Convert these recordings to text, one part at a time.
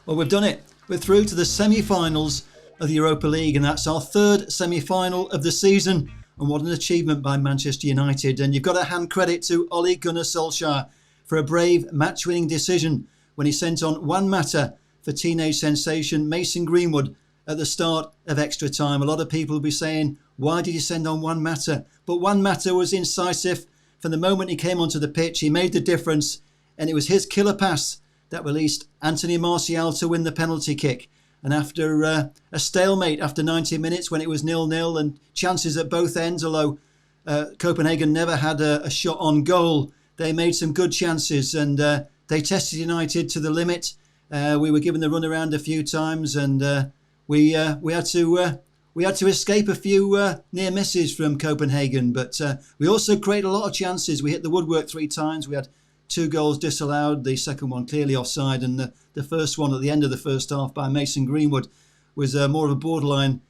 Well, we've done it. We're through to the semi-finals of the Europa League, and that's our third semi-final of the season. And what an achievement by Manchester United. And you've got to hand credit to Ole Gunnar Solskjaer for a brave match-winning decision when he sent on Juan Mata for teenage sensation Mason Greenwood at the start of extra time. A lot of people will be saying, why did you send on Juan Mata? But Juan Mata was incisive. From the moment he came onto the pitch, he made the difference. And it was his killer pass that released Anthony Martial to win the penalty kick. And after a stalemate after 90 minutes when it was 0-0 and chances at both ends, although Copenhagen never had a shot on goal, they made some good chances and they tested United to the limit. We were given the runaround a few times and we had to escape a few near misses from Copenhagen. But we also created a lot of chances. We hit the woodwork 3 times. We had 2 goals disallowed, the second one clearly offside, and the first one at the end of the first half by Mason Greenwood was more of a borderline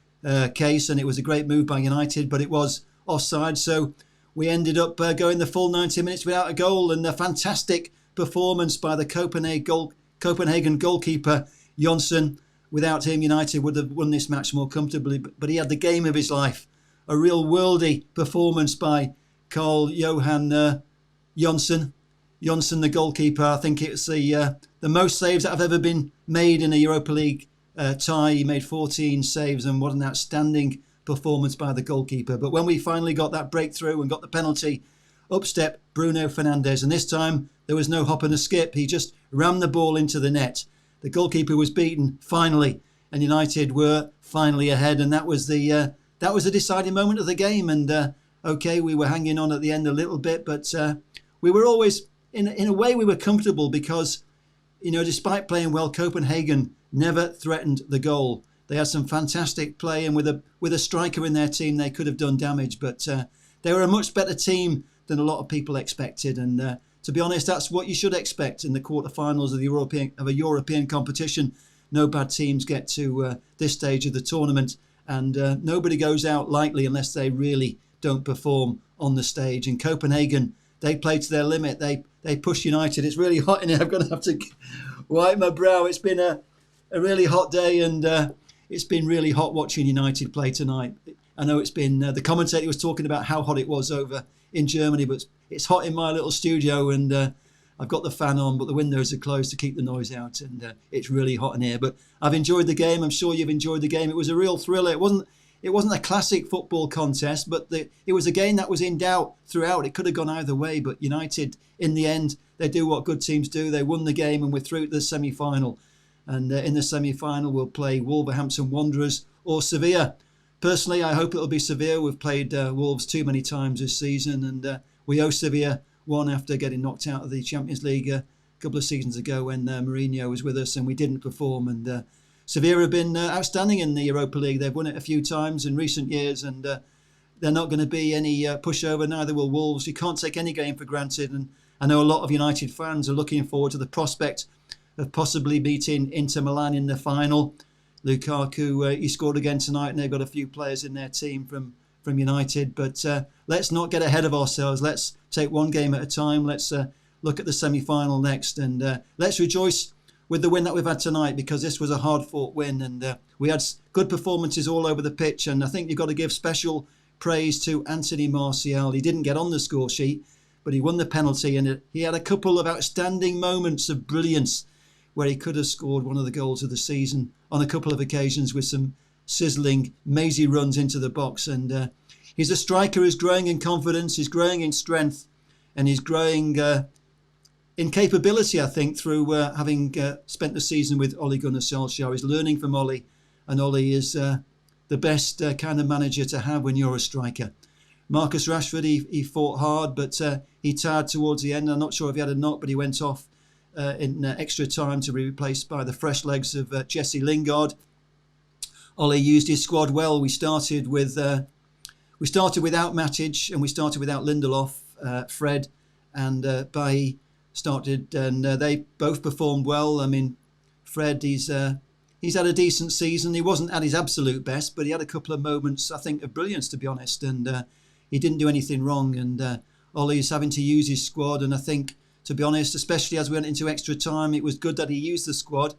case, and it was a great move by United, but it was offside. So we ended up going the full 90 minutes without a goal, and a fantastic performance by the Copenhagen goalkeeper, Johnsson. Without him, United would have won this match more comfortably, but he had the game of his life. A real worldy performance by Karl-Johan Johnsson. Johnsson, the goalkeeper, I think it's the most saves that have ever been made in a Europa League tie. He made 14 saves, and what an outstanding performance by the goalkeeper. But when we finally got that breakthrough and got the penalty, up stepped Bruno Fernandes, and this time there was no hop and a skip. He just rammed the ball into the net. The goalkeeper was beaten finally, and United were finally ahead, and that was the deciding moment of the game. And okay, we were hanging on at the end a little bit, but we were always in a way we were comfortable because, you know, despite playing well, Copenhagen never threatened the goal. They had some fantastic play, and with a striker in their team, they could have done damage. But they were a much better team than a lot of people expected. And to be honest, that's what you should expect in the quarterfinals of a European competition. No bad teams get to this stage of the tournament, and nobody goes out lightly unless they really don't perform on the stage. In Copenhagen, they played to their limit. They pushed United. It's really hot in here. I'm going to have to wipe my brow. It's been a really hot day, and it's been really hot watching United play tonight. I know it's been, the commentator was talking about how hot it was over in Germany, but it's hot in my little studio, and I've got the fan on, but the windows are closed to keep the noise out, and it's really hot in here. But I've enjoyed the game. I'm sure you've enjoyed the game. It was a real thriller. It wasn't a classic football contest, but it was a game that was in doubt throughout. It could have gone either way, but United, in the end, they do what good teams do. They won the game, and we're through to the semi-final. And in the semi-final, we'll play Wolverhampton Wanderers or Sevilla. Personally, I hope it'll be Sevilla. We've played Wolves too many times this season, and we owe Sevilla one after getting knocked out of the Champions League a couple of seasons ago when Mourinho was with us and we didn't perform. And Sevilla have been outstanding in the Europa League. They've won it a few times in recent years, and they're not going to be any pushover. Neither will Wolves. You can't take any game for granted, and I know a lot of United fans are looking forward to the prospect of possibly beating Inter Milan in the final. Lukaku, he scored again tonight, and they've got a few players in their team from United. But let's not get ahead of ourselves. Let's take one game at a time. Let's look at the semi-final next, and let's rejoice with the win that we've had tonight, because this was a hard-fought win, and we had good performances all over the pitch. And I think you've got to give special praise to Anthony Martial. He didn't get on the score sheet, but he won the penalty, and he had a couple of outstanding moments of brilliance where he could have scored one of the goals of the season on a couple of occasions with some sizzling, mazy runs into the box. And he's a striker who's growing in confidence, he's growing in strength, and he's growing in capability, I think, through having spent the season with Ole Gunnar Solskjaer. He's learning from Ole, and Ole is the best kind of manager to have when you're a striker. Marcus Rashford, he fought hard, but he tired towards the end. I'm not sure if he had a knock, but he went off in extra time to be replaced by the fresh legs of Jesse Lingard. Ole used his squad well. We started without Matic, and we started without Lindelof. Fred and Bailly started, and they both performed well. I mean, Fred, he's had a decent season. He wasn't at his absolute best, but he had a couple of moments, I think, of brilliance, to be honest. And he didn't do anything wrong. And Ole's having to use his squad, and I think, to be honest, especially as we went into extra time, it was good that he used the squad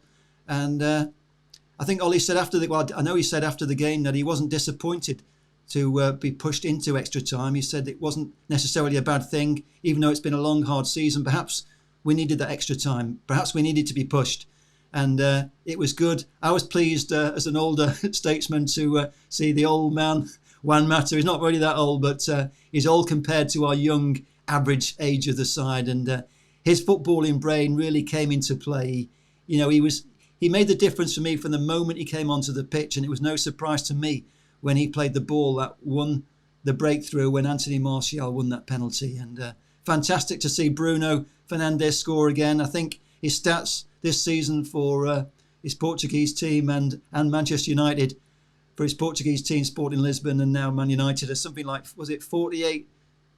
And I think Ollie said after I know he said after the game that he wasn't disappointed to be pushed into extra time. He said it wasn't necessarily a bad thing, even though it's been a long, hard season. Perhaps we needed that extra time. Perhaps we needed to be pushed. And it was good. I was pleased as an older statesman to see the old man, Juan Mata. He's not really that old, but he's old compared to our young average age of the side. And his footballing brain really came into play. You know, he made the difference for me from the moment he came onto the pitch. And it was no surprise to me when he played the ball that won the breakthrough when Anthony Martial won that penalty. And fantastic to see Bruno Fernandes score again. I think his stats this season for his Portuguese team and Manchester United, for his Portuguese team, Sporting Lisbon, and now Man United, are something like, was it 48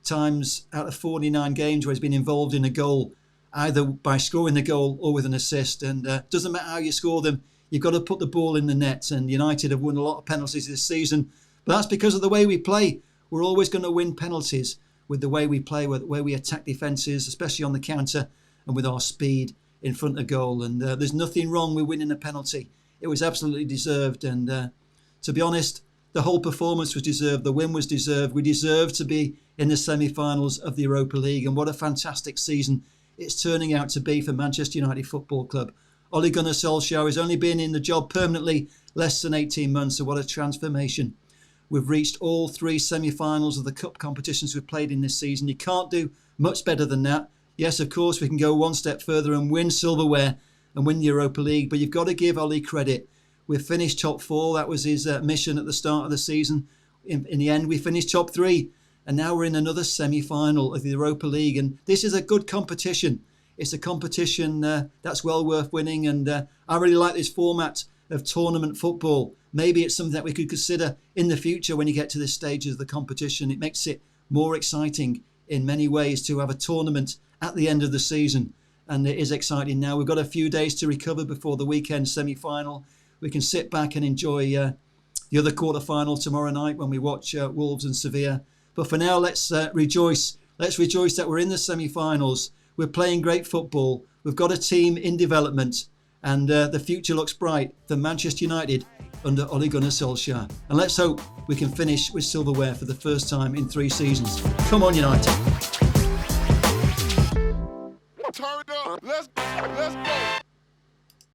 times out of 49 games where he's been involved in a goal, either by scoring the goal or with an assist. And doesn't matter how you score them, you've got to put the ball in the net. And United have won a lot of penalties this season, but that's because of the way we play. We're always going to win penalties with the way we play, with the way we attack defences, especially on the counter, and with our speed in front of goal. And there's nothing wrong with winning a penalty. It was absolutely deserved. And to be honest, the whole performance was deserved. The win was deserved. We deserved to be in the semi-finals of the Europa League. And what a fantastic season it's turning out to be for Manchester United Football Club. Ole Gunnar Solskjaer has only been in the job permanently less than 18 months. So what a transformation. We've reached all 3 semi-finals of the cup competitions we've played in this season. You can't do much better than that. Yes, of course, we can go one step further and win silverware and win the Europa League, but you've got to give Ollie credit. We've finished top 4. That was his mission at the start of the season. In the end, we finished top 3, and now we're in another semi-final of the Europa League, and this is a good competition. It's a competition that's well worth winning, and I really like this format of tournament football. Maybe it's something that we could consider in the future when you get to this stage of the competition. It makes it more exciting in many ways to have a tournament at the end of the season, and it is exciting now. We've got a few days to recover before the weekend semi-final. We can sit back and enjoy the other quarter-final tomorrow night when we watch Wolves and Sevilla. But for now, let's rejoice. Let's rejoice that we're in the semi-finals. We're playing great football. We've got a team in development, and the future looks bright for Manchester United under Ole Gunnar Solskjaer. And let's hope we can finish with silverware for the first time in 3 seasons. Come on, United. Turn it up. Let's go.